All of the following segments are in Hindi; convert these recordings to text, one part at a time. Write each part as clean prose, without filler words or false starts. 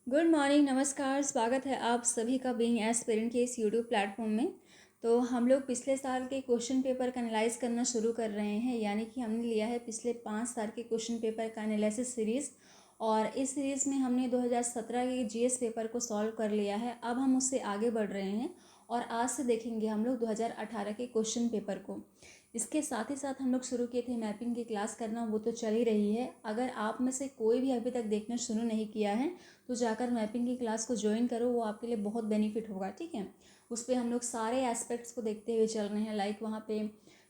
गुड मॉर्निंग, नमस्कार। स्वागत है आप सभी का बीइंग एस्पिरेंट के इस यूट्यूब प्लेटफॉर्म में। तो हम लोग पिछले साल के क्वेश्चन पेपर का एनालाइज करना शुरू कर रहे हैं, यानी कि हमने लिया है पिछले 5 साल के क्वेश्चन पेपर का एनालिसिस सीरीज़। और इस सीरीज़ में हमने 2017 के जीएस पेपर को सॉल्व कर लिया है। अब हम उससे आगे बढ़ रहे हैं और आज से देखेंगे हम लोग 2018 के क्वेश्चन पेपर को। इसके साथ ही साथ हम लोग शुरू किए थे मैपिंग की क्लास करना, वो तो चल ही रही है। अगर आप में से कोई भी अभी तक देखना शुरू नहीं किया है तो जाकर मैपिंग की क्लास को ज्वाइन करो, वो आपके लिए बहुत बेनिफिट होगा। ठीक है, उस पर हम लोग सारे एस्पेक्ट्स को देखते हुए चल रहे हैं। लाइक वहाँ पे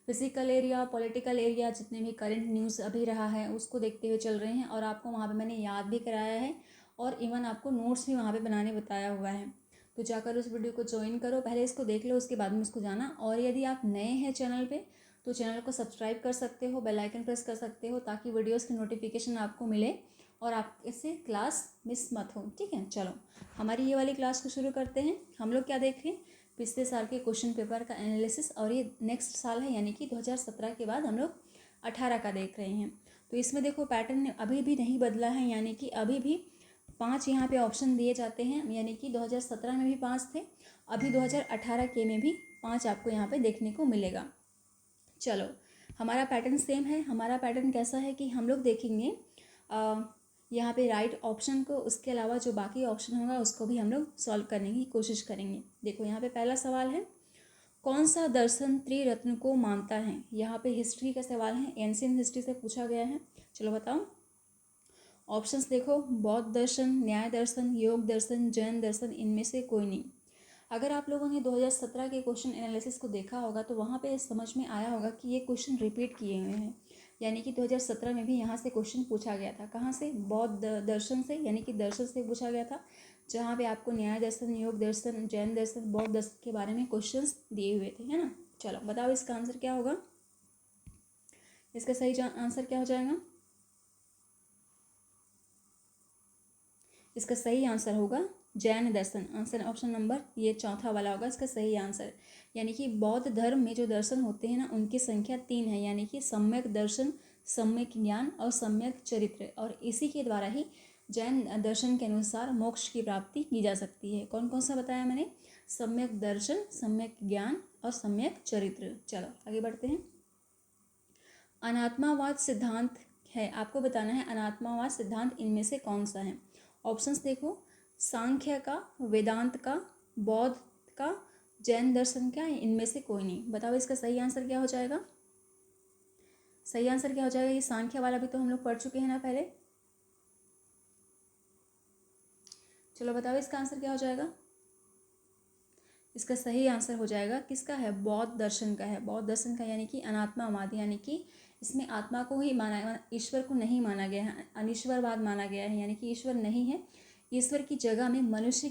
फिजिकल एरिया, पॉलिटिकल एरिया, जितने भी करंट न्यूज़ अभी रहा है उसको देखते हुए चल रहे हैं। और आपको वहाँ पे मैंने याद भी कराया है और इवन आपको नोट्स भी वहाँ पे बनाने बताया हुआ है। तो जाकर उस वीडियो को ज्वाइन करो, पहले इसको देख लो, उसके बाद में इसको जाना। और यदि आप नए हैं चैनल पे तो चैनल को सब्सक्राइब कर सकते हो, बेल आइकन प्रेस कर सकते हो, ताकि वीडियोस की नोटिफिकेशन आपको मिले और आप इससे क्लास मिस मत हो। ठीक है, चलो हमारी ये वाली क्लास को शुरू करते हैं। हम लोग क्या देख रहे हैं, पिछले साल के क्वेश्चन पेपर का एनालिसिस। और ये नेक्स्ट साल है, यानी कि 2017 के बाद हम लोग 18 का देख रहे हैं। तो इसमें देखो पैटर्न अभी भी नहीं बदला है, यानी कि अभी भी 5 यहाँ पे ऑप्शन दिए जाते हैं। यानी कि 2017 में भी 5 थे, अभी 2018 के में भी 5 आपको यहाँ पे देखने को मिलेगा। चलो, हमारा पैटर्न सेम है। हमारा पैटर्न कैसा है कि हम लोग देखेंगे यहाँ पे राइट ऑप्शन को, उसके अलावा जो बाकी ऑप्शन होगा उसको भी हम लोग सॉल्व करने की कोशिश करेंगे। देखो यहाँ पे पहला सवाल है, कौन सा दर्शन त्रिरत्न को मानता है। यहाँ पे हिस्ट्री का सवाल है, एंशियंट हिस्ट्री से पूछा गया है। चलो बताओ ऑप्शंस देखो, बौद्ध दर्शन, न्याय दर्शन, योग दर्शन, जैन दर्शन, इनमें से कोई नहीं। अगर आप लोगों ने 2017 के क्वेश्चन एनालिसिस को देखा होगा तो वहाँ पे समझ में आया होगा कि ये क्वेश्चन रिपीट किए हुए हैं। यानी कि 2017 में भी यहाँ से क्वेश्चन पूछा गया था। कहाँ से? बौद्ध दर्शन से, यानी कि दर्शन से पूछा गया था, जहाँ पे आपको न्याय दर्शन, योग दर्शन, जैन दर्शन, बौद्ध दर्शन के बारे में क्वेश्चन दिए हुए थे, है ना। चलो बताओ इसका आंसर क्या होगा, इसका सही आंसर क्या हो जाएगा। इसका सही आंसर होगा जैन दर्शन। आंसर ऑप्शन नंबर ये चौथा वाला होगा इसका सही आंसर। यानी कि बौद्ध धर्म में जो दर्शन होते हैं ना, उनकी संख्या 3 है, यानी कि सम्यक दर्शन, सम्यक ज्ञान और सम्यक चरित्र। और इसी के द्वारा ही जैन दर्शन के अनुसार मोक्ष की प्राप्ति की जा सकती है। कौन कौन सा बताया मैंने? सम्यक दर्शन, सम्यक ज्ञान और सम्यक चरित्र। चलो आगे बढ़ते हैं। अनात्मावाद सिद्धांत है, आपको बताना है अनात्मावाद सिद्धांत इनमें से कौन सा है। ऑप्शंस देखो, सांख्य का, वेदांत का, बौद्ध का, जैन दर्शन का, इनमें से कोई नहीं। बताओ इसका सही आंसर क्या हो जाएगा। सही आंसर क्या हो जाएगा? ये सांख्य वाला भी तो हम लोग पढ़ चुके हैं ना पहले। चलो बताओ इसका आंसर क्या हो जाएगा। इसका सही आंसर हो जाएगा किसका है? बौद्ध दर्शन का है। बौद्ध दर्शन का यानी कि अनात्मावाद, यानी कि इसमें आत्मा को ही माना, ईश्वर को नहीं माना गया है, अनिश्वरवाद माना गया है, यानी कि ईश्वर नहीं है। ईश्वर की जगह में मनुष्य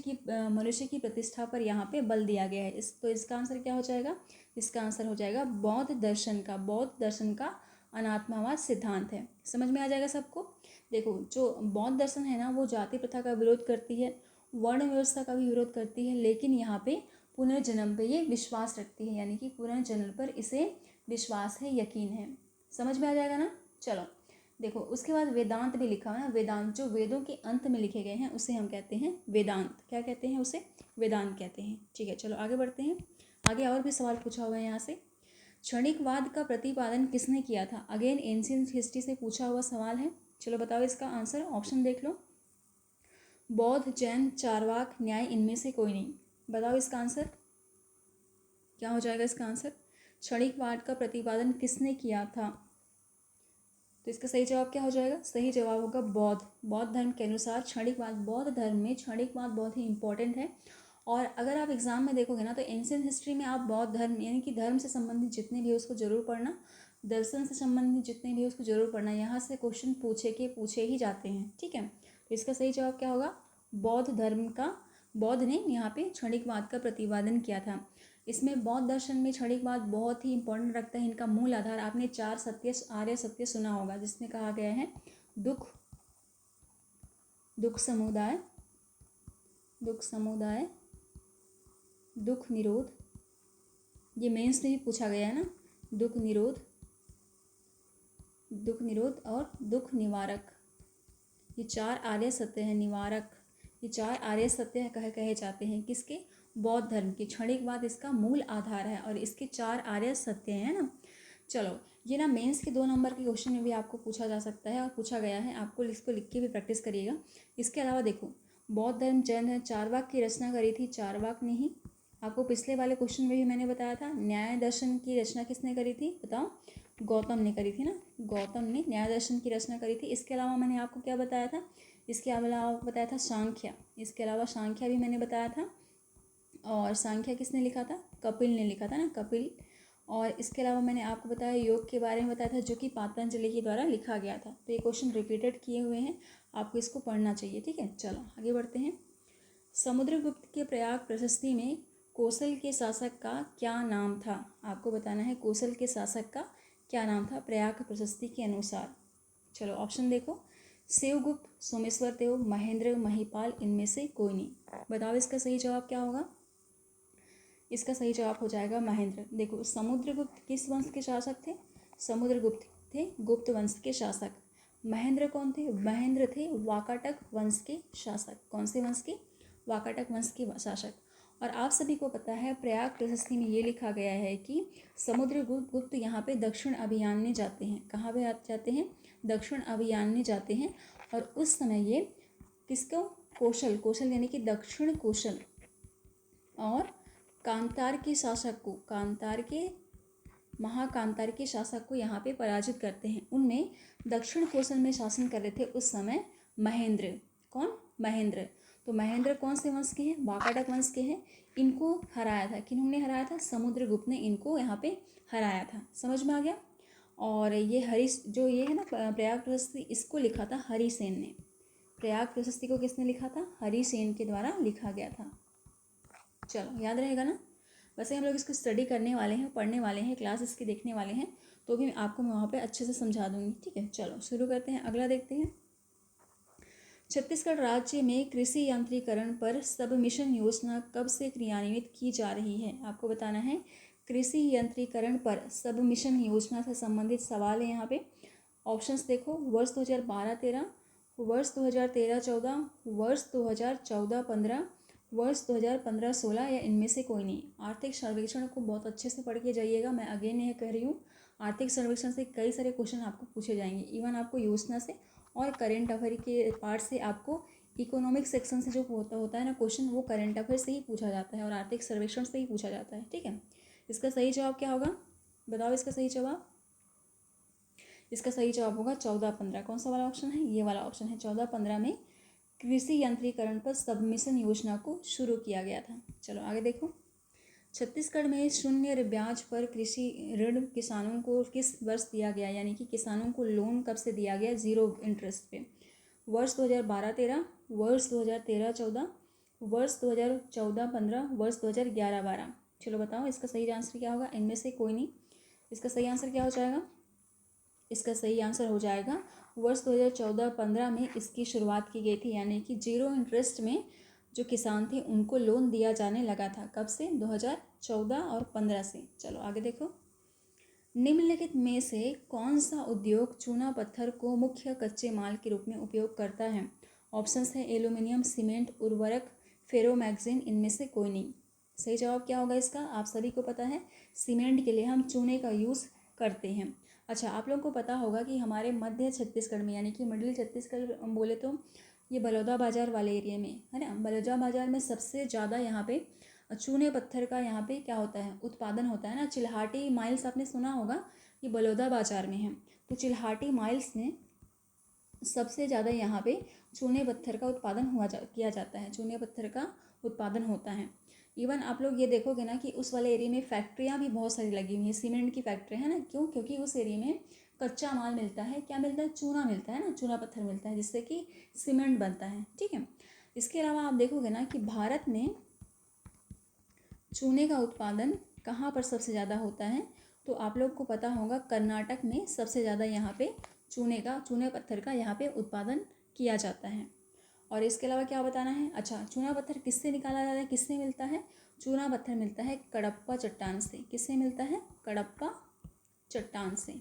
की प्रतिष्ठा पर यहाँ पे बल दिया गया है। तो इसका आंसर क्या हो जाएगा? इसका आंसर हो जाएगा बौद्ध दर्शन का। बौद्ध दर्शन का अनात्मावाद सिद्धांत है। समझ में आ जाएगा सबको। देखो जो बौद्ध दर्शन है ना, वो जाति प्रथा का विरोध करती है, वर्ण व्यवस्था का भी विरोध करती है, लेकिन यहाँ पे पुनर्जन्म पे ये विश्वास रखती है, यानी कि पुनर्जन्म पर इसे विश्वास है, यकीन है। समझ में आ जाएगा ना। चलो देखो उसके बाद वेदांत भी लिखा है ना। वेदांत जो वेदों के अंत में लिखे गए हैं उसे हम कहते हैं वेदांत। क्या कहते हैं उसे? वेदांत कहते हैं। ठीक है, चलो आगे बढ़ते हैं। आगे और भी सवाल पूछा हुआ है यहाँ से। क्षणिकवाद का प्रतिपादन किसने किया था? अगेन एंशियंट हिस्ट्री से पूछा हुआ सवाल है। चलो बताओ इसका आंसर। ऑप्शन देख लो, बौद्ध, जैन, चारवाक, न्याय, इनमें से कोई नहीं। बताओ इसका आंसर क्या हो जाएगा। इसका आंसर क्षणिकवाद का प्रतिपादन किसने किया था? तो इसका सही जवाब क्या हो जाएगा? सही जवाब होगा बौद्ध। बौद्ध धर्म के अनुसार क्षणिकवाद, बौद्ध धर्म में क्षणिकवाद बहुत ही इंपॉर्टेंट है। और अगर आप एग्जाम में देखोगे ना तो एंशियंट हिस्ट्री में आप बौद्ध धर्म यानी कि धर्म से संबंधित जितने भी उसको जरूर पढ़ना, दर्शन से संबंधित जितने भी उसको जरूर पढ़ना। यहाँ से क्वेश्चन पूछे ही जाते हैं। ठीक है, तो इसका सही जवाब क्या होगा? बौद्ध धर्म का, बौद्ध ने यहाँ पे क्षणिकवाद का प्रतिपादन किया था। इसमें बौद्ध दर्शन में क्षणिकवाद बहुत ही इंपॉर्टेंट रखता है। इनका मूल आधार आपने 4 सत्य, आर्य सत्य सुना होगा, जिसमें कहा गया है दुख, दुख समुदाय, दुख समुदाय, दुख निरोध। ये मेंस में भी पूछा गया है ना। दुख निरोध, दुख निरोध और दुख निवारक, ये 4 आर्य सत्य हैं। निवारक ये 4 आर्य सत्य कहे जाते हैं किसके? बौद्ध धर्म के। क्षणिकवाद इसका मूल आधार है और इसके 4 आर्य सत्य हैं ना। चलो, ये ना मेंस के 2 नंबर के क्वेश्चन में भी आपको पूछा जा सकता है और पूछा गया है, आपको इसको लिख के भी प्रैक्टिस करिएगा। इसके अलावा देखो, बौद्ध धर्म जैन है, चारवाक की रचना करी थी, चारवाक ने ही। आपको पिछले वाले क्वेश्चन में भी मैंने बताया था, न्याय दर्शन की रचना किसने करी थी? बताओ। गौतम ने करी थी ना, गौतम ने न्याय दर्शन की रचना करी थी। इसके अलावा मैंने आपको क्या बताया था? इसके अलावा बताया था सांख्या। इसके अलावा सांख्या भी मैंने बताया था। और सांख्या किसने लिखा था? कपिल ने लिखा था ना, कपिल। और इसके अलावा मैंने आपको बताया योग के बारे में बताया था, जो कि पातंजलि के द्वारा लिखा गया था। तो ये क्वेश्चन रिपीटेड किए हुए हैं, आपको इसको पढ़ना चाहिए। ठीक है, चलो आगे बढ़ते हैं। समुद्रगुप्त के प्रयाग प्रशस्ति में कौशल के शासक का क्या नाम था? आपको बताना है कौशल के शासक का क्या नाम था प्रयाग प्रशस्ति के अनुसार। चलो ऑप्शन देखो, शिवगुप्त, सोमेश्वर देव, महेंद्र, महिपाल, इनमें से कोई नहीं। बताओ इसका सही जवाब क्या होगा? इसका सही जवाब हो जाएगा महेंद्र। देखो, समुद्रगुप्त किस वंश के शासक थे? समुद्रगुप्त थे गुप्त वंश के शासक। महेंद्र कौन थे? महेंद्र थे वाकाटक वंश के शासक। कौन से वंश के? वाकाटक वंश के शासक। और आप सभी को पता है, प्रयाग प्रशस्ति में ये लिखा गया है कि समुद्रगुप्त यहाँ पे दक्षिण अभियान में जाते हैं। कहाँ पे जाते हैं? दक्षिण अभियान में जाते हैं। और उस समय ये किसको? कौशल यानी कि दक्षिण कौशल और कांतार के शासक को, महाकांतार के शासक को यहाँ पे पराजित करते हैं। उनमें दक्षिण कौशल में शासन कर रहे थे उस समय महेंद्र। कौन? महेंद्र। तो महेंद्र कौन से वंश के हैं? वाकाटक वंश के हैं। इनको हराया था, किन्होंने हराया था? समुद्रगुप्त ने इनको यहाँ पे हराया था। समझ में आ गया? और ये जो ये है ना प्रयाग प्रशस्ति, इसको लिखा था हरिसेन ने। प्रयाग प्रशस्ति को किसने लिखा था? हरिसेन के द्वारा लिखा गया था। चलो याद रहेगा ना। वैसे हम लोग इसको स्टडी करने वाले हैं, पढ़ने वाले हैं, क्लास इसकी देखने वाले हैं, तो भी आपको मैं वहाँ पे अच्छे से समझा दूंगी। ठीक है, चलो शुरू करते हैं। अगला देखते हैं। छत्तीसगढ़ राज्य में कृषि यांत्रिकरण पर सबमिशन योजना कब से क्रियान्वित की जा रही है? आपको बताना है। कृषि यंत्रीकरण पर सबमिशन योजना से संबंधित सवाल है यहाँ पे। ऑप्शंस देखो, वर्ष 2012-13, वर्ष 2013-14, वर्ष 2014-15, वर्ष 2015-16 या इनमें से कोई नहीं। आर्थिक सर्वेक्षण को बहुत अच्छे से पढ़ के जाइएगा। मैं अगेन यह कह रही हूँ, आर्थिक सर्वेक्षण से कई सारे क्वेश्चन आपको पूछे जाएंगे। इवन आपको योजना से और करेंट अफेयर के पार्ट से आपको इकोनॉमिक सेक्शन से जो होता है ना क्वेश्चन, वो करेंट अफेयर से ही पूछा जाता है और आर्थिक सर्वेक्षण से ही पूछा जाता है। ठीक है, इसका सही जवाब क्या होगा? बताओ इसका सही जवाब। इसका सही जवाब होगा 14-15। कौन सा वाला ऑप्शन है? ये वाला ऑप्शन है। 14-15 में कृषि यंत्रीकरण पर सबमिशन योजना को शुरू किया गया था। चलो आगे देखो। छत्तीसगढ़ में शून्य ब्याज पर कृषि ऋण किसानों को किस वर्ष दिया गया? यानी कि किसानों को लोन कब से दिया गया 0 इंटरेस्ट पे? वर्ष 2012-13, वर्ष 2013-14, वर्ष 2014-15, वर्ष 2011-12। चलो बताओ इसका सही आंसर क्या होगा? इनमें से कोई नहीं। इसका सही आंसर क्या हो जाएगा? इसका सही आंसर हो जाएगा वर्ष 2014-15 में इसकी शुरुआत की गई थी। यानी कि 0 इंटरेस्ट में जो किसान थे उनको लोन दिया जाने लगा था। कब से? 2014 और 15 से। चलो आगे देखो। निम्नलिखित में से कौन सा उद्योग चूना पत्थर को मुख्य कच्चे माल के रूप में उपयोग करता है? ऑप्शंस है एल्यूमिनियम, सीमेंट, उर्वरक, फेरोमैग्नीज, इनमें से कोई नहीं। सही जवाब क्या होगा इसका? आप सभी को पता है, सीमेंट के लिए हम चूने का यूज़ करते हैं। अच्छा, आप लोगों को पता होगा कि हमारे मध्य छत्तीसगढ़ में, यानी कि मिडिल छत्तीसगढ़ बोले तो ये बलौदा बाज़ार वाले एरिया में है ना, बलौदा बाज़ार में सबसे ज़्यादा यहाँ पे चूने पत्थर का यहाँ पे क्या होता है? उत्पादन होता है ना। चिल्हाटी माइल्स आपने सुना होगा, ये बलौदा बाज़ार में है। तो चिल्हाटी माइल्स में सबसे ज़्यादा यहाँ पे चूने पत्थर का उत्पादन किया जाता है। चूने पत्थर का उत्पादन होता है। इवन आप लोग ये देखोगे ना कि उस वाले एरिया में फैक्ट्रियाँ भी बहुत सारी लगी हुई हैं, सीमेंट की फैक्ट्री है ना। क्यों? क्योंकि उस एरिया में कच्चा माल मिलता है। क्या मिलता है? चूना मिलता है ना, चूना पत्थर मिलता है, जिससे कि सीमेंट बनता है। ठीक है, इसके अलावा आप देखोगे ना कि भारत में चूने का उत्पादन कहाँ पर सबसे ज़्यादा होता है? तो आप लोग को पता होगा कर्नाटक में सबसे ज़्यादा यहाँ पे चूने पत्थर का यहाँ पे उत्पादन किया जाता है। और इसके अलावा क्या बताना है? अच्छा, चूना पत्थर किससे निकाला जाता है? किससे मिलता है? चूना पत्थर मिलता है कडप्पा चट्टान से। किससे मिलता है? कडप्पा चट्टान से।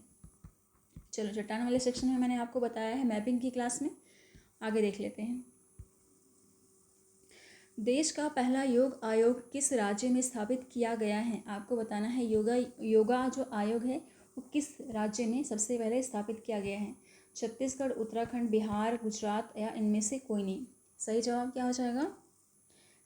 चलो, चट्टान वाले सेक्शन में मैंने आपको बताया है मैपिंग की क्लास में। आगे देख लेते हैं। देश का पहला योग आयोग किस राज्य में स्थापित किया गया है? आपको बताना है योगा जो आयोग है वो किस राज्य में सबसे पहले स्थापित किया गया है? छत्तीसगढ़, उत्तराखंड, बिहार, गुजरात या इनमें से कोई नहीं। सही जवाब क्या हो जाएगा?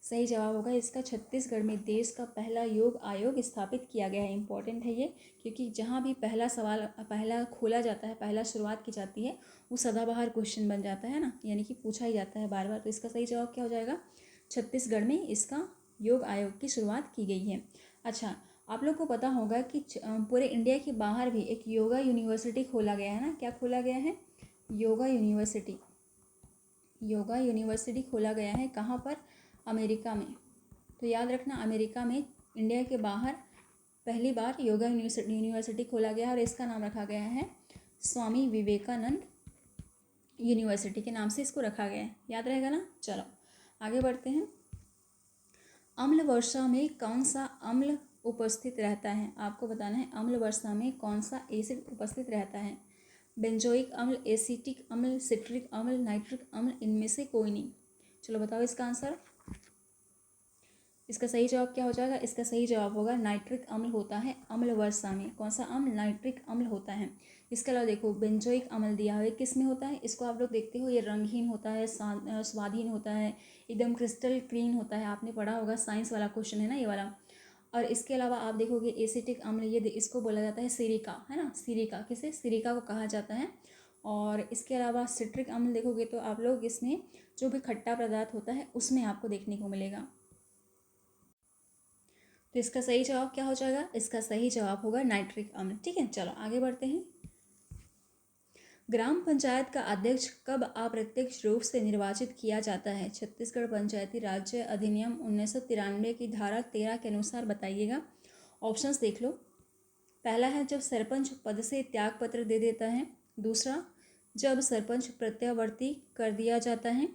सही जवाब होगा इसका छत्तीसगढ़ में देश का पहला योग आयोग स्थापित किया गया है। इंपॉर्टेंट है ये, क्योंकि जहाँ भी पहला सवाल पहला खोला जाता है, पहला शुरुआत की जाती है, वो सदाबहार क्वेश्चन बन जाता है ना, यानी कि पूछा ही जाता है बार बार। तो इसका सही जवाब क्या हो जाएगा? छत्तीसगढ़ में इसका योग आयोग की शुरुआत की गई है। अच्छा, आप लोग को पता होगा कि पूरे इंडिया के बाहर भी एक योगा यूनिवर्सिटी खोला गया है ना। क्या खोला गया है? Yoga university. योगा यूनिवर्सिटी खोला गया है कहाँ पर? अमेरिका में। तो याद रखना, अमेरिका में इंडिया के बाहर पहली बार योगा यूनिवर्सिटी खोला गया और इसका नाम रखा गया है स्वामी विवेकानंद यूनिवर्सिटी के नाम से इसको रखा गया है। याद रहेगा ना। चलो आगे बढ़ते हैं। अम्ल वर्षा में कौन सा अम्ल उपस्थित रहता है? आपको बताना है अम्ल वर्षा में कौन सा एसिड उपस्थित रहता है? बेंजोइक अम्ल, एसिटिक अम्ल, सिट्रिक अम्ल, नाइट्रिक अम्ल, इनमें से कोई नहीं। चलो बताओ इसका आंसर। इसका सही जवाब क्या हो जाएगा? इसका सही जवाब होगा नाइट्रिक अम्ल होता है अम्ल वर्षा में। कौन सा अम्ल? नाइट्रिक अम्ल होता है। इसके अलावा देखो बेंजोइक अम्ल दिया हुआ है, किस में होता है? इसको आप लोग देखते हो, ये रंगहीन होता है, स्वादहीन होता है, एकदम क्रिस्टल क्लीन होता है। आपने पढ़ा होगा, साइंस वाला क्वेश्चन है ना ये वाला। और इसके अलावा आप देखोगे एसिटिक अम्ल, ये इसको बोला जाता है सिरिका, है ना। सिरिका, किसे? सिरिका को कहा जाता है। और इसके अलावा सिट्रिक अम्ल देखोगे तो आप लोग इसमें जो भी खट्टा पदार्थ होता है उसमें आपको देखने को मिलेगा। तो इसका सही जवाब क्या हो जाएगा? इसका सही जवाब होगा नाइट्रिक अम्ल। ठीक है, चलो आगे बढ़ते हैं। ग्राम पंचायत का अध्यक्ष कब अप्रत्यक्ष रूप से निर्वाचित किया जाता है? छत्तीसगढ़ पंचायती राज्य अधिनियम 1993 की धारा 13 के अनुसार बताइएगा। ऑप्शंस देख लो। पहला है जब सरपंच पद से त्यागपत्र दे देता है। दूसरा, जब सरपंच प्रत्यावर्ती कर दिया जाता है।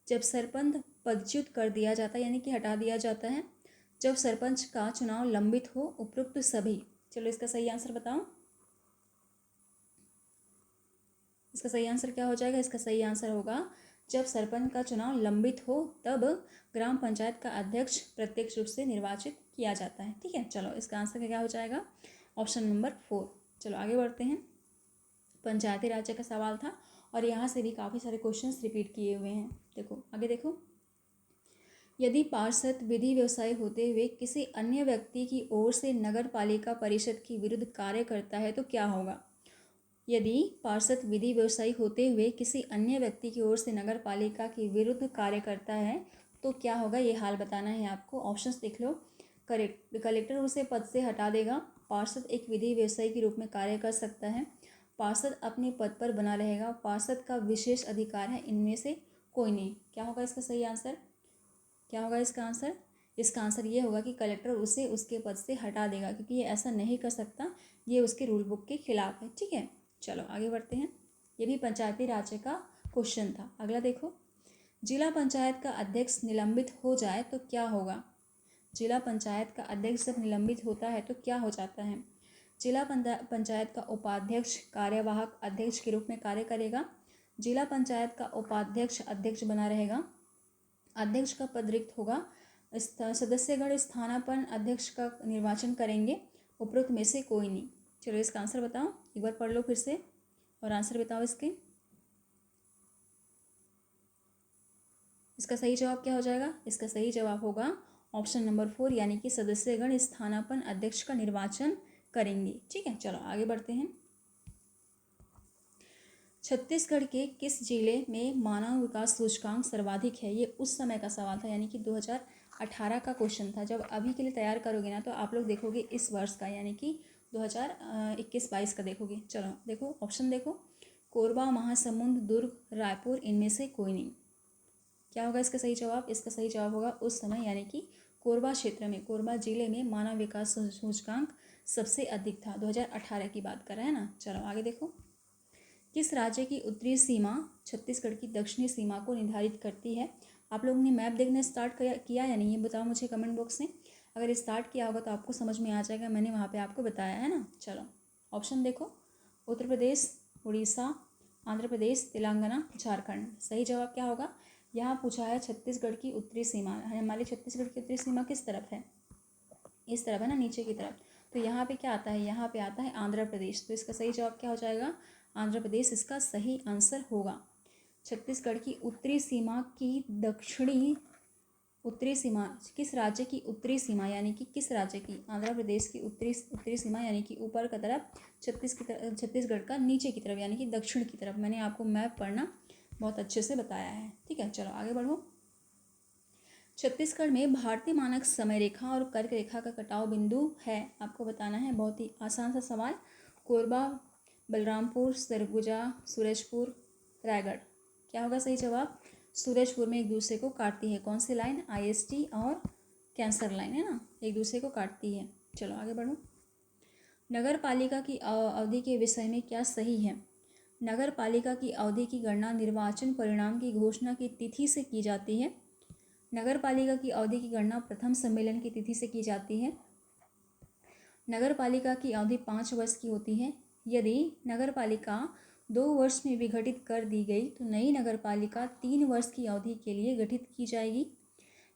जब सरपंच पदच्युत कर दिया जाता है, यानी कि हटा दिया जाता है। जब सरपंच का चुनाव लंबित हो। उपरोक्त सभी। चलो इसका सही आंसर बताओ। इसका सही आंसर क्या हो जाएगा? इसका सही आंसर होगा जब सरपंच का चुनाव लंबित हो तब ग्राम पंचायत का अध्यक्ष प्रत्यक्ष रूप से निर्वाचित किया जाता है। ठीक है, चलो इसका आंसर क्या हो जाएगा? Option number 4। चलो आगे बढ़ते हैं। पंचायती राज्य का सवाल था और यहाँ से भी काफ़ी सारे क्वेश्चंस रिपीट किए हुए हैं। देखो आगे देखो। यदि पार्षद विधि व्यवसाय होते हुए किसी अन्य व्यक्ति की ओर से नगर पालिका परिषद के विरुद्ध कार्य करता है तो क्या होगा? यदि पार्षद विधि व्यवसायी होते हुए किसी अन्य व्यक्ति की ओर से नगर पालिका के विरुद्ध कार्य करता है तो क्या होगा, ये हाल बताना है आपको। ऑप्शंस देख लो। कलेक्टर उसे पद से हटा देगा। पार्षद एक विधि व्यवसायी के रूप में कार्य कर सकता है। पार्षद अपने पद पर बना रहेगा। पार्षद का विशेष अधिकार है। इनमें से कोई नहीं। क्या होगा इसका सही आंसर? क्या होगा इसका आंसर? इसका आंसर ये होगा कि कलेक्टर उसे उसके पद से हटा देगा, क्योंकि ये ऐसा नहीं कर सकता, ये उसके रूल बुक के खिलाफ है। ठीक है, चलो आगे बढ़ते हैं। ये भी पंचायती राज्य का क्वेश्चन था। अगला देखो। जिला पंचायत का अध्यक्ष निलंबित हो जाए तो क्या होगा? जिला पंचायत का अध्यक्ष जब निलंबित होता है तो क्या हो जाता है? जिला पंचायत का उपाध्यक्ष कार्यवाहक अध्यक्ष के रूप में कार्य करेगा। जिला पंचायत का उपाध्यक्ष अध्यक्ष बना रहेगा। अध्यक्ष का पद रिक्त होगा। सदस्यगण स्थानापन्न अध्यक्ष का निर्वाचन करेंगे। उपरोक्त में से कोई नहीं। चलो इसका आंसर बताओ, एक बार पढ़ लो फिर से और आंसर बताओ इसके। इसका सही जवाब क्या हो जाएगा? इसका सही जवाब होगा ऑप्शन नंबर 4, यानी कि सदस्यगण स्थानापन्न अध्यक्ष का निर्वाचन करेंगे। ठीक है, चलो आगे बढ़ते हैं। छत्तीसगढ़ के किस जिले में मानव विकास सूचकांक सर्वाधिक है? ये उस समय का सवाल था, यानी कि 2018 का क्वेश्चन था। जब अभी के लिए तैयार करोगे ना तो आप लोग देखोगे इस वर्ष का, यानी कि 2021-22 का देखोगे। चलो देखो ऑप्शन देखो। कोरबा, महासमुंद, दुर्ग, रायपुर, इनमें से कोई नहीं। क्या होगा इसका सही जवाब? इसका सही जवाब होगा उस समय, यानी कि कोरबा क्षेत्र में, कोरबा जिले में मानव विकास सूचकांक सबसे अधिक था। 2018 की बात कर रहे हैं ना। चलो आगे देखो। किस राज्य की उत्तरी सीमा छत्तीसगढ़ की दक्षिणी सीमा को निर्धारित करती है? आप लोगों ने मैप देखना स्टार्ट किया या नहीं, ये बताओ मुझे कमेंट बॉक्स में। अगर स्टार्ट किया होगा तो आपको समझ में आ जाएगा, मैंने वहाँ पे आपको बताया है ना। चलो ऑप्शन देखो। उत्तर प्रदेश, उड़ीसा, आंध्र प्रदेश, तेलंगाना, झारखंड। सही जवाब क्या होगा? यहाँ पूछा है छत्तीसगढ़ की उत्तरी सीमा, हमारी छत्तीसगढ़ की उत्तरी सीमा किस तरफ है, इस तरफ है ना, नीचे की तरफ। तो यहाँ पे क्या आता है, यहाँ पे आता है आंध्र प्रदेश। तो इसका सही जवाब क्या हो जाएगा, आंध्र प्रदेश इसका सही आंसर होगा। छत्तीसगढ़ की उत्तरी सीमा की दक्षिणी उत्तरी सीमा, किस राज्य की उत्तरी सीमा, यानी कि किस राज्य की, आंध्र प्रदेश की उत्तरी सीमा यानी कि ऊपर की तरफ, छत्तीसगढ़ का नीचे की तरफ यानी कि दक्षिण की तरफ। मैंने आपको मैप पढ़ना बहुत अच्छे से बताया है, ठीक है। चलो आगे बढ़ो। छत्तीसगढ़ में भारतीय मानक समय रेखा और कर्क रेखा का कटाव बिंदु है, आपको बताना है। बहुत ही आसान सा सवाल। कोरबा, बलरामपुर, सरगुजा, सूरजपुर, रायगढ़। क्या होगा सही जवाब, सूरजपुर में एक दूसरे को काटती है। कौन सी लाइन, IST और कैंसर लाइन है ना, एक दूसरे को काटती है। चलो आगे बढ़ो। नगर पालिका की अवधि के विषय में क्या सही है। नगर पालिका की अवधि की गणना निर्वाचन परिणाम की घोषणा की तिथि से की जाती है। नगर पालिका की अवधि की गणना प्रथम सम्मेलन की तिथि से की जाती है। नगर पालिका की अवधि 5 वर्ष की होती है। यदि नगर पालिका 2 वर्ष में विघटित कर दी गई तो नई नगर पालिका 3 वर्ष की अवधि के लिए गठित की जाएगी।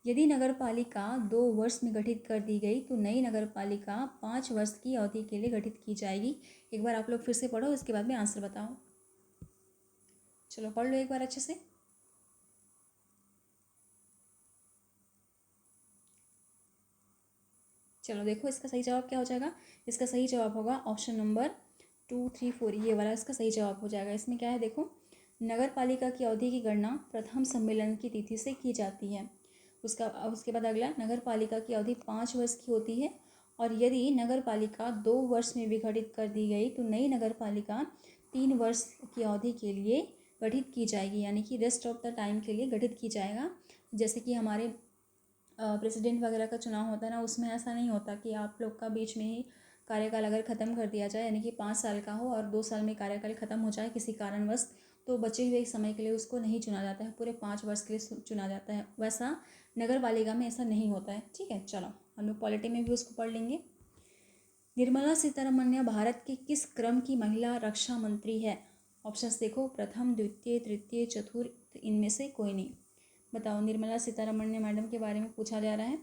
यदि नगर पालिका 2 वर्ष में गठित कर दी गई तो नई नगर पालिका 5 वर्ष की अवधि के लिए गठित की जाएगी। एक बार आप लोग फिर से पढ़ो, उसके बाद में आंसर बताओ। चलो पढ़ लो एक बार अच्छे से। चलो देखो इसका सही जवाब क्या हो जाएगा। इसका सही जवाब होगा ऑप्शन नंबर 2, 3, 4, ये वाला इसका सही जवाब हो जाएगा। इसमें क्या है देखो, नगर पालिका की अवधि की गणना प्रथम सम्मेलन की तिथि से की जाती है। उसके बाद अगला, नगर पालिका की अवधि 5 वर्ष की होती है और यदि नगर पालिका 2 वर्ष में विघटित कर दी गई तो नई नगर पालिका 3 वर्ष की अवधि के लिए गठित की जाएगी, यानी कि रेस्ट ऑफ द टाइम के लिए गठित की जाएगा। जैसे कि हमारे प्रेसिडेंट वगैरह का चुनाव होता है ना, उसमें ऐसा नहीं होता कि आप लोग का बीच में ही कार्यकाल अगर ख़त्म कर दिया जाए, यानी कि 5 साल का हो और 2 साल में कार्यकाल ख़त्म हो जाए किसी कारणवश, तो बचे हुए समय के लिए उसको नहीं चुना जाता है, पूरे 5 वर्ष के लिए चुना जाता है। वैसा नगर पालिका में ऐसा नहीं होता है, ठीक है। चलो हम लोग पॉलिटी में भी उसको पढ़ लेंगे। निर्मला सीतारमण भारत के किस क्रम की महिला रक्षा मंत्री है। ऑप्शंस देखो, प्रथम, द्वितीय, तृतीय, चतुर्थ, इनमें से कोई नहीं। बताओ, निर्मला सीतारमण मैडम के बारे में पूछा जा रहा है,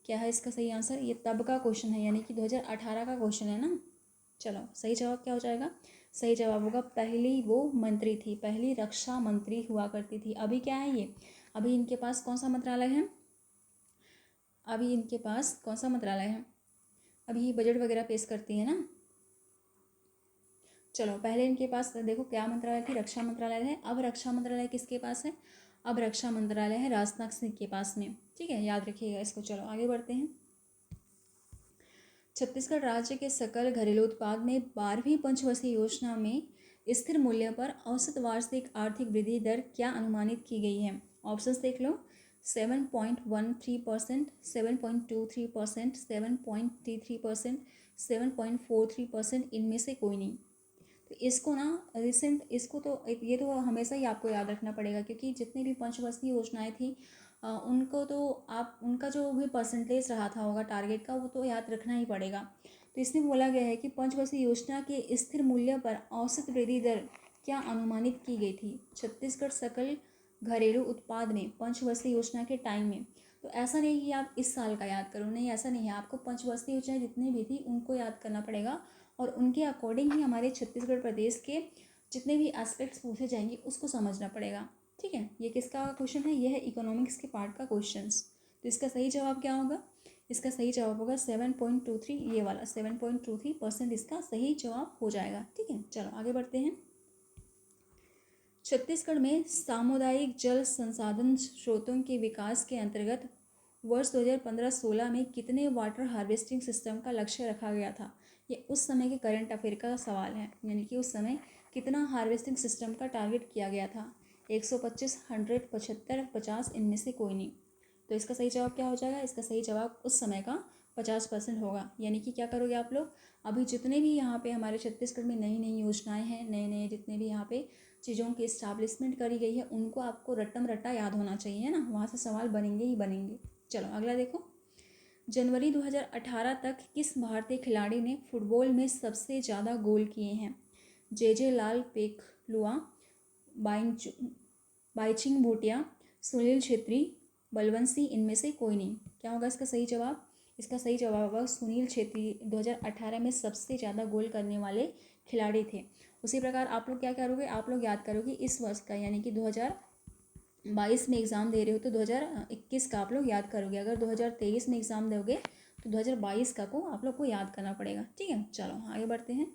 क्या है इसका सही आंसर। ये तब का क्वेश्चन है, यानी कि 2018 का क्वेश्चन है ना। चलो सही जवाब क्या हो जाएगा, सही जवाब होगा पहली वो मंत्री थी, पहली रक्षा मंत्री हुआ करती थी। अभी क्या है ये, अभी इनके पास कौन सा मंत्रालय है, अभी इनके पास कौन सा मंत्रालय है, अभी बजट वगैरह पेश करती है ना। चलो पहले इनके पास देखो क्या मंत्रालय थी, रक्षा मंत्रालय है। अब रक्षा मंत्रालय किसके पास है, अब रक्षा मंत्रालय है राजनाथ सिंह के पास में, ठीक है, याद रखिएगा इसको। चलो आगे बढ़ते हैं। छत्तीसगढ़ राज्य के सकल घरेलू उत्पाद में 12वीं पंचवर्षीय योजना में स्थिर मूल्य पर औसत वार्षिक आर्थिक वृद्धि दर क्या अनुमानित की गई है। ऑप्शंस देख लो, 7.13%, 7.23%, 7.33%, 7.43%, इनमें से कोई नहीं। तो इसको ना इसको तो ये तो हमेशा ही आपको याद रखना पड़ेगा, क्योंकि जितनी भी पंचवर्षीय योजनाएं थी उनको तो आप उनका जो भी परसेंटेज रहा था होगा टारगेट का, वो तो याद रखना ही पड़ेगा। तो इसमें बोला गया है कि पंचवर्षीय योजना के स्थिर मूल्य पर औसत वृद्धि दर क्या अनुमानित की गई थी छत्तीसगढ़ सकल घरेलू उत्पाद में पंचवर्षीय योजना के टाइम में। तो ऐसा नहीं कि आप इस साल का याद करो, नहीं ऐसा नहीं है, आपको पंचवर्षीय योजनाएं जितनी भी थी उनको याद करना पड़ेगा और उनके अकॉर्डिंग ही हमारे छत्तीसगढ़ प्रदेश के जितने भी एस्पेक्ट्स पूछे जाएंगे उसको समझना पड़ेगा, ठीक है। ये किसका क्वेश्चन है, यह है इकोनॉमिक्स के पार्ट का क्वेश्चंस। तो इसका सही जवाब क्या होगा, इसका सही जवाब होगा 7.23, ये वाला 7.23% इसका सही जवाब हो जाएगा, ठीक है। चलो आगे बढ़ते हैं। छत्तीसगढ़ में सामुदायिक जल संसाधन स्रोतों के विकास के अंतर्गत वर्ष 2015-16 में कितने वाटर हार्वेस्टिंग सिस्टम का लक्ष्य रखा गया था। ये उस समय के करंट अफेयर का सवाल है, यानी कि उस समय कितना हार्वेस्टिंग सिस्टम का टारगेट किया गया था। 125, 100, 75, 50, इनमें से कोई नहीं। तो इसका सही जवाब क्या हो जाएगा, इसका सही जवाब उस समय का 50% होगा। यानी कि क्या करोगे आप लोग, अभी जितने भी यहाँ पे हमारे छत्तीसगढ़ में नई नई योजनाएं हैं, नए नए जितने भी यहाँ पे चीज़ों की इस्टाब्लिशमेंट करी गई है, उनको आपको रट्टम रट्टा याद होना चाहिए ना, वहाँ से सवाल बनेंगे ही बनेंगे। चलो अगला देखो, जनवरी 2018 तक किस भारतीय खिलाड़ी ने फुटबॉल में सबसे ज़्यादा गोल किए हैं। जे लाल पेखलुआ, बाईचिंग भूटिया, सुनील छेत्री, बलवंत सिंह, इनमें से कोई नहीं। क्या होगा इसका सही जवाब? इसका सही जवाब होगा सुनील छेत्री 2018 में सबसे ज़्यादा गोल करने वाले खिलाड़ी थे। उसी प्रकार आप लोग क्या करोगे, आप लोग याद करोगे इस वर्ष का, यानी कि 2022 में एग्ज़ाम दे रहे हो तो 2021 का आप लोग याद करोगे। अगर 2023 में एग्ज़ाम दोगे तो 2022 का को आप लोग को याद करना पड़ेगा। ठीक है, चलो आगे बढ़ते हैं।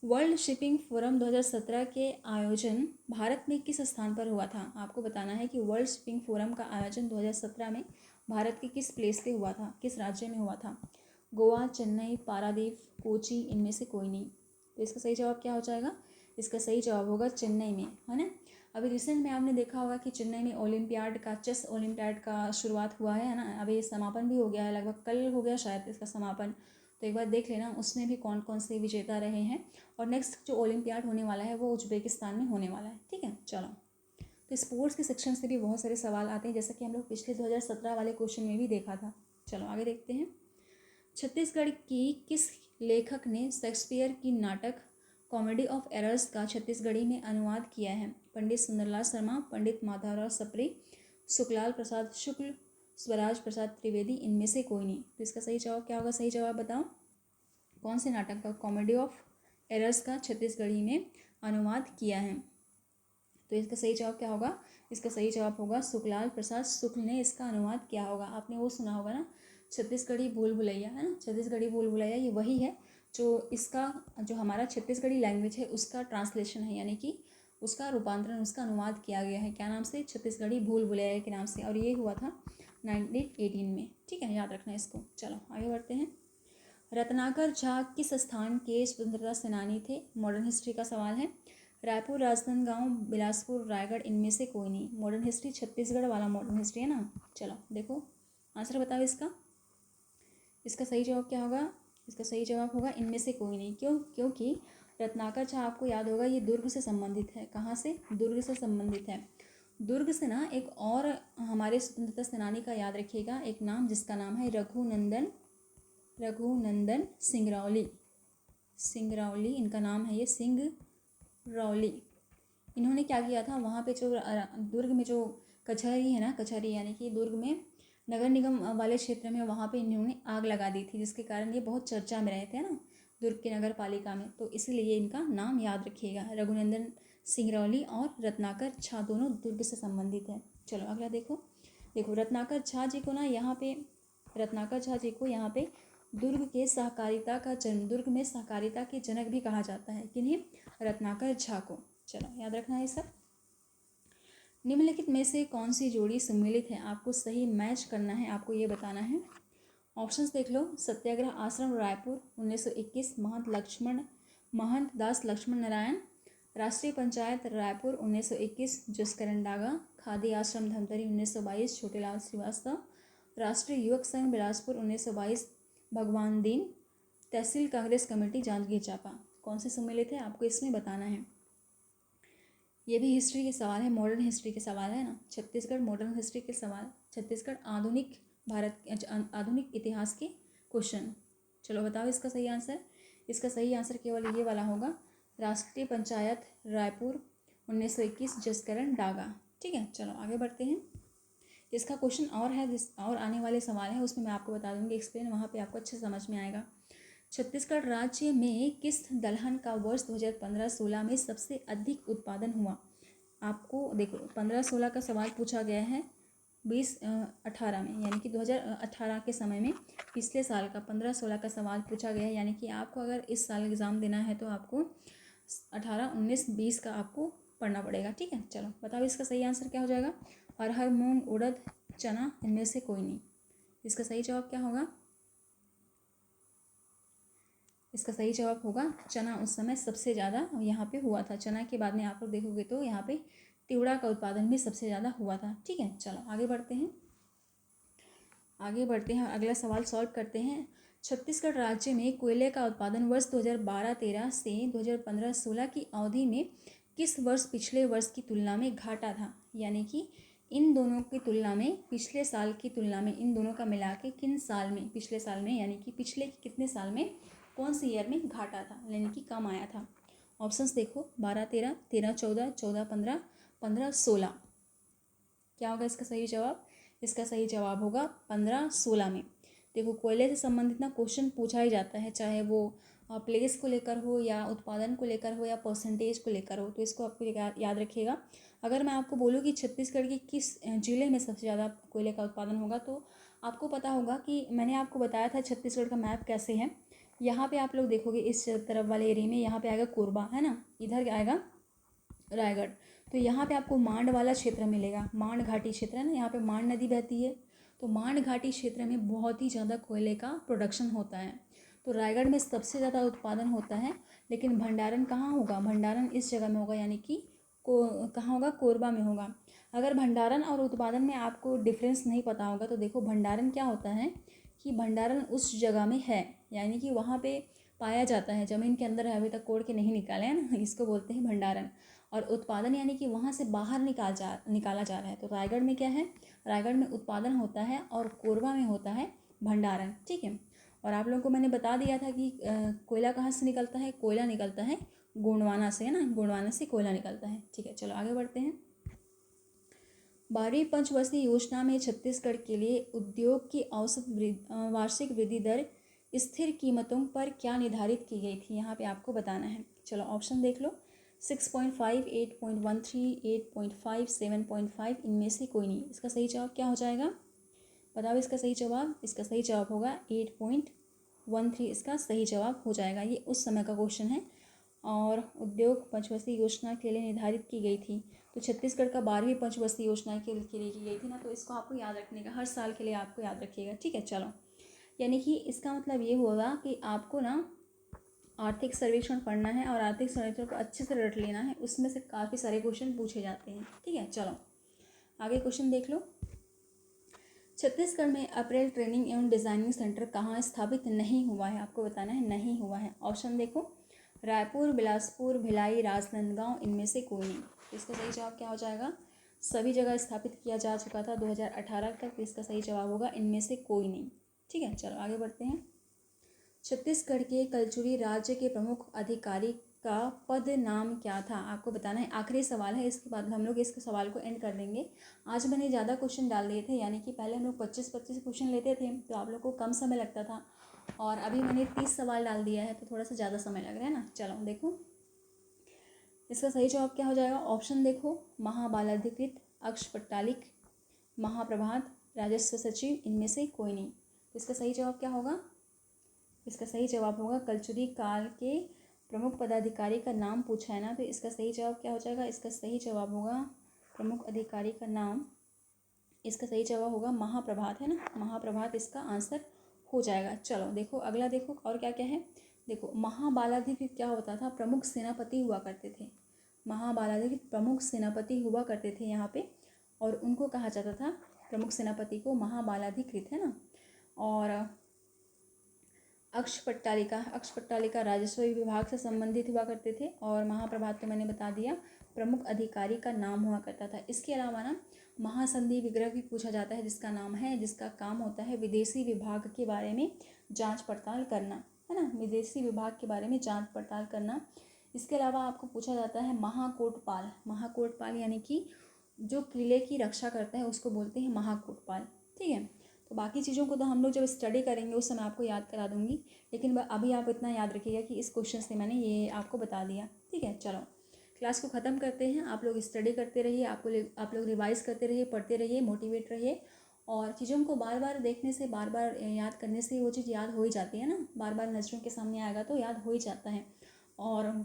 वर्ल्ड शिपिंग फोरम 2017 के आयोजन भारत में किस स्थान पर हुआ था? आपको बताना है कि वर्ल्ड शिपिंग फोरम का आयोजन 2017 में भारत के किस प्लेस पे हुआ था, किस राज्य में हुआ था? गोवा, चेन्नई, पारादीप, कोची, इनमें से कोई नहीं। तो इसका सही जवाब क्या हो जाएगा? इसका सही जवाब होगा चेन्नई में, है ना। अभी रिसेंट में आपने देखा होगा कि चेन्नई में ओलंपियाड का, चेस ओलंपियाड का शुरुआत हुआ है ना। अभी समापन भी हो गया है, लगभग कल हो गया शायद इसका समापन। तो एक बार देख लेना उसमें भी कौन कौन से विजेता रहे हैं। और नेक्स्ट जो ओलंपियाड होने वाला है वो उज्बेकिस्तान में होने वाला है। ठीक है, चलो। तो स्पोर्ट्स के सेक्शन से भी बहुत सारे सवाल आते हैं, जैसा कि हम लोग पिछले 2017 वाले क्वेश्चन में भी देखा था। चलो आगे देखते हैं। छत्तीसगढ़ की किस लेखक ने शेक्सपियर की नाटक कॉमेडी ऑफ एरर्स का छत्तीसगढ़ी में अनुवाद किया है? पंडित सुंदरलाल शर्मा, पंडित माधवराव सप्रे, सुखलाल प्रसाद शुक्ल, स्वराज प्रसाद त्रिवेदी, इनमें से कोई नहीं। तो इसका सही जवाब क्या होगा? सही जवाब बताओ, कौन से नाटक का कॉमेडी ऑफ एरर्स का छत्तीसगढ़ी में अनुवाद किया है? तो इसका सही जवाब क्या होगा? इसका सही जवाब होगा सुखलाल प्रसाद शुक्ल ने इसका अनुवाद किया होगा। आपने वो सुना होगा ना, छत्तीसगढ़ी भूल भुलैया, है ना। छत्तीसगढ़ी भूल भुलैया ये वही है जो इसका, जो हमारा छत्तीसगढ़ी लैंग्वेज है उसका ट्रांसलेशन है, यानी कि उसका रूपांतरण, उसका अनुवाद किया गया है। क्या नाम से? छत्तीसगढ़ी भूल भुलैया के नाम से। और ये हुआ था 1918 में। ठीक है, याद रखना इसको। चलो आगे बढ़ते हैं। रत्नाकर झा किस स्थान के स्वतंत्रता सेनानी थे? मॉडर्न हिस्ट्री का सवाल है। रायपुर, राजनांदगांव, बिलासपुर, रायगढ़, इनमें से कोई नहीं। मॉडर्न हिस्ट्री छत्तीसगढ़ वाला मॉडर्न हिस्ट्री है ना। चलो देखो आंसर बताओ इसका। इसका सही जवाब क्या होगा? इसका सही जवाब होगा इनमें से कोई नहीं। क्यों? क्योंकि रत्नाकर झा आपको याद होगा ये दुर्ग से संबंधित है। कहाँ से? दुर्ग से संबंधित है। दुर्ग से ना एक और हमारे स्वतंत्रता सेनानी का याद रखिएगा, एक नाम जिसका नाम है रघुनंदन सिंगरौली। सिंगरौली इनका नाम है, ये सिंगरौली। इन्होंने क्या किया था वहाँ पे, जो दुर्ग में जो कचहरी है ना, कचहरी यानी कि दुर्ग में नगर निगम वाले क्षेत्र में, वहाँ पे इन्होंने आग लगा दी थी, जिसके कारण ये बहुत चर्चा में रहे थे ना दुर्ग के नगर पालिका में। तो इसलिए इनका नाम याद रखिएगा, रघुनंदन सिंगरौली और रत्नाकर झा दोनों दुर्ग से संबंधित है। चलो अगला देखो। रत्नाकर झा जी को ना यहाँ पे, रत्नाकर झा जी को यहाँ पे दुर्ग के सहकारिता का जन्म, दुर्ग में सहकारिता के जनक भी कहा जाता है। किन्हें? रत्नाकर झा को। चलो याद रखना है सब। निम्नलिखित में से कौन सी जोड़ी सम्मिलित है? आपको सही मैच करना है, आपको ये बताना है। ऑप्शंस देख लो। सत्याग्रह आश्रम रायपुर 1921, महंत दास लक्ष्मण नारायण, राष्ट्रीय पंचायत रायपुर 1921, जसकरण डागा, खादी आश्रम धमतरी 1922, छोटेलाल श्रीवास्तव, राष्ट्रीय युवक संघ बिलासपुर 1922, भगवान दीन, तहसील कांग्रेस कमेटी जांजगीर चांपा। कौन से सम्मिलित है आपको इसमें बताना है। ये भी हिस्ट्री के सवाल है, मॉडर्न हिस्ट्री के सवाल है ना। छत्तीसगढ़ मॉडर्न हिस्ट्री के सवाल, छत्तीसगढ़ आधुनिक भारत, आधुनिक इतिहास के क्वेश्चन। चलो बताओ इसका सही आंसर। इसका सही आंसर केवल ये वाला होगा, राष्ट्रीय पंचायत रायपुर 1921, जसकरण डागा। ठीक है, चलो आगे बढ़ते हैं। इसका क्वेश्चन और है, और आने वाले सवाल है उसमें मैं आपको बता दूंगी एक्सप्लेन, वहाँ पे आपको अच्छे समझ में आएगा। छत्तीसगढ़ राज्य में किस दलहन का वर्ष 2015-16 में सबसे अधिक उत्पादन हुआ? आपको देखो 15-16 का सवाल पूछा गया है 2018 में, यानी कि 2018 के समय में, पिछले साल का 15-16 का सवाल पूछा गया है। यानी कि आपको अगर इस साल एग्ज़ाम देना है तो आपको 18, 19, 20 का आपको पढ़ना पड़ेगा। ठीक है, चलो बताओ इसका सही आंसर क्या हो जाएगा। अरहर, मूंग, उड़द, चना, इनमें से कोई नहीं। इसका सही जवाब क्या होगा? इसका सही जवाब होगा चना। उस समय सबसे ज़्यादा यहाँ पे हुआ था। चना के बाद में आप लोग देखोगे तो यहाँ पे तिवड़ा का उत्पादन भी सबसे ज़्यादा हुआ था। ठीक है, चलो आगे बढ़ते हैं। अगला सवाल सॉल्व करते हैं। छत्तीसगढ़ राज्य में कोयले का उत्पादन वर्ष 2012-13 से 2015-16 की अवधि में किस वर्ष पिछले वर्ष की तुलना में घटा था? यानी कि इन दोनों की तुलना में, पिछले साल की तुलना में, इन दोनों का मिला के किन साल में, पिछले साल में यानी कि पिछले कितने साल में, कौन सी ईयर में घाटा था, यानी कि कम आया था। ऑप्शंस देखो, 12-13, 13-14, 14-15, 1516। क्या होगा इसका सही जवाब? इसका सही जवाब होगा 1516 में। देखो कोयले से संबंधित ना क्वेश्चन पूछा ही जाता है, चाहे वो प्लेस को लेकर हो या उत्पादन को लेकर हो या परसेंटेज को लेकर हो, तो इसको आपको याद रखिएगा। अगर मैं आपको बोलूँ कि छत्तीसगढ़ की किस जिले में सबसे ज़्यादा कोयले का उत्पादन होगा, तो आपको पता होगा कि मैंने आपको बताया था छत्तीसगढ़ का मैप कैसे है। यहाँ पे आप लोग देखोगे इस तरफ वाले एरिया में, यहाँ पे आएगा कोरबा, है ना, इधर आएगा रायगढ़। तो यहाँ पे आपको मांड वाला क्षेत्र मिलेगा, मांड घाटी क्षेत्र है ना, यहाँ पे मांड नदी बहती है। तो मांड घाटी क्षेत्र में बहुत ही ज़्यादा कोयले का प्रोडक्शन होता है। तो रायगढ़ में सबसे ज़्यादा उत्पादन होता है, लेकिन भंडारण कहाँ होगा? भंडारण इस जगह में होगा, यानी कि कहाँ होगा? कोरबा में होगा। अगर भंडारण और उत्पादन में आपको डिफरेंस नहीं पता होगा, तो देखो भंडारण क्या होता है कि भंडारण उस जगह में है, यानी कि वहाँ पे पाया जाता है, ज़मीन के अंदर है, अभी तक कोड़ के नहीं निकाले हैं ना, इसको बोलते हैं भंडारण। और उत्पादन यानी कि वहाँ से बाहर निकाला जा रहा है। तो रायगढ़ में क्या है? रायगढ़ में उत्पादन होता है और कोरबा में होता है भंडारण, ठीक है। और आप लोगों को मैंने बता दिया था कि कोयला कहाँ से निकलता है? कोयला निकलता है गोंडवाना से, है ना, गोंडवाना से कोयला निकलता है, ठीक है। चलो आगे बढ़ते हैं। 12वीं पंचवर्षीय योजना में छत्तीसगढ़ के लिए उद्योग की औसत वार्षिक वृद्धि दर स्थिर कीमतों पर क्या निर्धारित की गई थी? यहाँ पे आपको बताना है। चलो ऑप्शन देख लो, 6.5, 8.13, 8.5, 7.5, इनमें से कोई नहीं। इसका सही जवाब क्या हो जाएगा? बताओ इसका सही जवाब। इसका सही जवाब होगा 8.13, इसका सही जवाब हो जाएगा। ये उस समय का क्वेश्चन है और उद्योग पंचवर्षीय योजना के लिए निर्धारित की गई थी। तो छत्तीसगढ़ का 12वीं पंचवर्षीय योजना के लिए की गई थी ना, तो इसको आपको याद रखने का, हर साल के लिए आपको याद रखिएगा, ठीक है। चलो, यानी कि इसका मतलब ये होगा कि आपको ना आर्थिक सर्वेक्षण पढ़ना है और आर्थिक सर्वेक्षण को अच्छे से रट लेना है, उसमें से काफ़ी सारे क्वेश्चन पूछे जाते हैं, ठीक है। चलो आगे क्वेश्चन देख लो। छत्तीसगढ़ में अप्रैल ट्रेनिंग एवं डिजाइनिंग सेंटर कहाँ स्थापित नहीं हुआ है? आपको बताना है, नहीं हुआ है। ऑप्शन देखो, रायपुर, बिलासपुर, भिलाई, राजनांदगांव, इनमें से कोई नहीं। तो इसका सही जवाब क्या हो जाएगा? सभी जगह स्थापित किया जा चुका था 2018 तक। तो इसका सही जवाब होगा इनमें से कोई नहीं, ठीक है। चलो आगे बढ़ते हैं। छत्तीसगढ़ के कलचुरी राज्य के प्रमुख अधिकारी का पद नाम क्या था? आपको बताना है। आखिरी सवाल है, इसके बाद हम लोग इस सवाल को एंड कर देंगे। आज मैंने ज़्यादा क्वेश्चन डाल दिए थे, यानी कि पहले हम लोग 25 क्वेश्चन लेते थे, तो आप लोग को कम समय लगता था, और अभी मैंने 30 सवाल डाल दिया है, तो थोड़ा सा ज़्यादा समय लग रहा है ना। चलो देखो इसका सही जवाब क्या हो जाएगा। ऑप्शन देखो, महाबालाधिकृत, अक्षपट्टालिक, महाप्रभात, राजस्व सचिव, इनमें से कोई नहीं। तो इसका सही जवाब क्या होगा? इसका सही जवाब होगा कलचुरी काल के प्रमुख पदाधिकारी का नाम पूछा है ना, तो इसका सही जवाब क्या हो जाएगा? इसका सही जवाब होगा प्रमुख अधिकारी का नाम, इसका सही जवाब होगा महाप्रभात, है ना, महाप्रभात इसका आंसर हो जाएगा। चलो देखो अगला, देखो और क्या क्या है। देखो महाबालाधिकृत क्या होता था? प्रमुख सेनापति हुआ करते थे। महाबालाधिकृत प्रमुख सेनापति हुआ करते थे यहाँ पे, और उनको कहा जाता था, प्रमुख सेनापति को महाबालाधिकृत, है ना। और अक्षपट्टालिका राजस्व विभाग से संबंधित हुआ करते थे, और महाप्रभात तो मैंने बता दिया प्रमुख अधिकारी का नाम हुआ करता था। इसके अलावा ना महासंधि विग्रह भी पूछा जाता है, जिसका नाम है, जिसका काम होता है विदेशी विभाग के बारे में जांच पड़ताल करना, है ना, विदेशी विभाग के बारे में जांच पड़ताल करना। इसके अलावा आपको पूछा जाता है महाकोटपाल। महाकोटपाल यानी कि जो किले की रक्षा करता है उसको बोलते हैं महाकोटपाल, ठीक है। तो बाकी चीज़ों को तो हम लोग जब स्टडी करेंगे उस समय आपको याद करा दूंगी, लेकिन अभी आप इतना याद रखिएगा कि इस क्वेश्चन से मैंने ये आपको बता दिया, ठीक है। चलो क्लास को ख़त्म करते हैं। आप लोग स्टडी करते रहिए, आप लोग रिवाइज करते रहिए, पढ़ते रहिए, मोटिवेट रहिए, और चीज़ों को बार बार देखने से, बार बार याद करने से वो चीज़ याद हो ही जाती है ना, बार बार नज़रों के सामने आएगा तो याद हो ही जाता है। और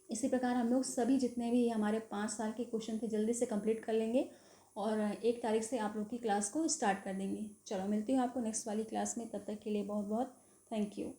इसी प्रकार हम लोग सभी जितने भी हमारे 5 साल के क्वेश्चन थे जल्दी से कंप्लीट कर लेंगे, और 1 तारीख से आप लोग की क्लास को स्टार्ट कर देंगे। चलो मिलती हूँ आपको नेक्स्ट वाली क्लास में, तब तक के लिए बहुत बहुत थैंक यू।